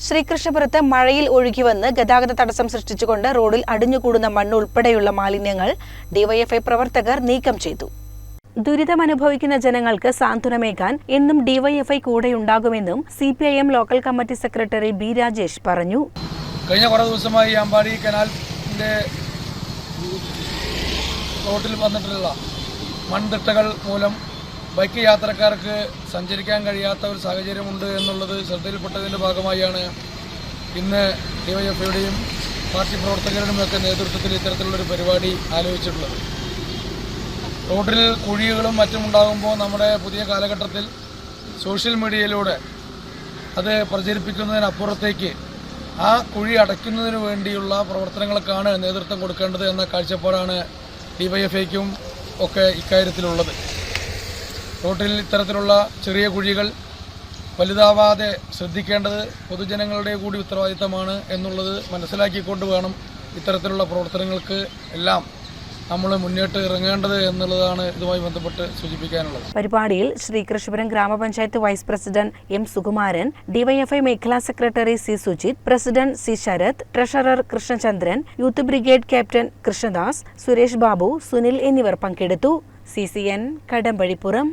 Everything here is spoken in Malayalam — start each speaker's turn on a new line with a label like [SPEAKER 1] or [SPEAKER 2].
[SPEAKER 1] ശ്രീകൃഷ്ണപുരത്ത് മഴയിൽ ഒഴുകിവന്ന് ഗതാഗത തടസ്സം സൃഷ്ടിച്ചുകൊണ്ട് റോഡിൽ അടിഞ്ഞുകൂടുന്ന മണ്ണ് ഉൾപ്പെടെയുള്ള മാലിന്യങ്ങൾ ഡിവൈഎഫ്ഐ പ്രവർത്തകർ നീക്കം ചെയ്തു. ദുരിതമനുഭവിക്കുന്ന ജനങ്ങൾക്ക് സാന്ത്വനമേകാൻ എന്നും ഡിവൈഎഫ്ഐ കൂടെയുണ്ടാകുമെന്നും CPIM local committee secretary B Rajesh പറഞ്ഞു.
[SPEAKER 2] കഴിഞ്ഞ കുറേ ദിവസമായി അമ്പാടി കനാലിന്റെ റോഡിൽ വന്നിട്ടുള്ള മൺതിട്ടകൾ മൂലം ബൈക്ക് യാത്രക്കാർക്ക് സഞ്ചരിക്കാൻ കഴിയാത്ത ഒരു സാഹചര്യമുണ്ട് എന്നുള്ളത് ശ്രദ്ധയിൽപ്പെട്ടതിൻ്റെ ഭാഗമായാണ് ഇന്ന് ഡിവൈഎഫ്ഐയുടെയും പാർട്ടി പ്രവർത്തകരുടെയുമൊക്കെ നേതൃത്വത്തിൽ ഇത്തരത്തിലുള്ളൊരു പരിപാടി ആലോചിച്ചിട്ടുള്ളത്. റോഡിൽ കുഴികളും മറ്റും ഉണ്ടാകുമ്പോൾ നമ്മുടെ പുതിയ കാലഘട്ടത്തിൽ സോഷ്യൽ മീഡിയയിലൂടെ അത് പ്രചരിപ്പിക്കുന്നതിനപ്പുറത്തേക്ക് ആ കുഴി അടയ്ക്കുന്നതിന് വേണ്ടിയുള്ള പ്രവർത്തനങ്ങൾക്കാണ് നേതൃത്വം കൊടുക്കേണ്ടത് എന്ന കാഴ്ചപ്പാടാണ് ഡിവൈഎഫ്ഐക്കും ഒക്കെ ഇക്കാര്യത്തിലുള്ളത്. റോഡിൽ ഇത്തരത്തിലുള്ള ചെറിയ കുഴികൾ വലുതാവാതെ ശ്രദ്ധിക്കേണ്ടത് പൊതുജനങ്ങളുടെ കൂടി ഉത്തരവാദിത്തമാണ് എന്നുള്ളത് മനസ്സിലാക്കിക്കൊണ്ട് വേണം ഇത്തരത്തിലുള്ള പ്രവർത്തനങ്ങൾക്ക് എല്ലാം നമ്മൾ മുന്നോട്ട് ഇറങ്ങേണ്ടത് എന്നുള്ളതാണ് ഇതുമായി ബന്ധപ്പെട്ട് സൂചിപ്പിക്കാനുള്ളത്.
[SPEAKER 1] പരിപാടിയിൽ ശ്രീകൃഷ്ണപുരം ഗ്രാമപഞ്ചായത്ത് vice president M Sukumaran, DYFI മേഖലാ secretary C Sujith, president C Sarath, treasurer Krishnachandran, youth brigade captain Krishnadas, Suresh Babu, Sunil എന്നിവർ പങ്കെടുത്തു. CCN കടമ്പഴിപ്പുറം.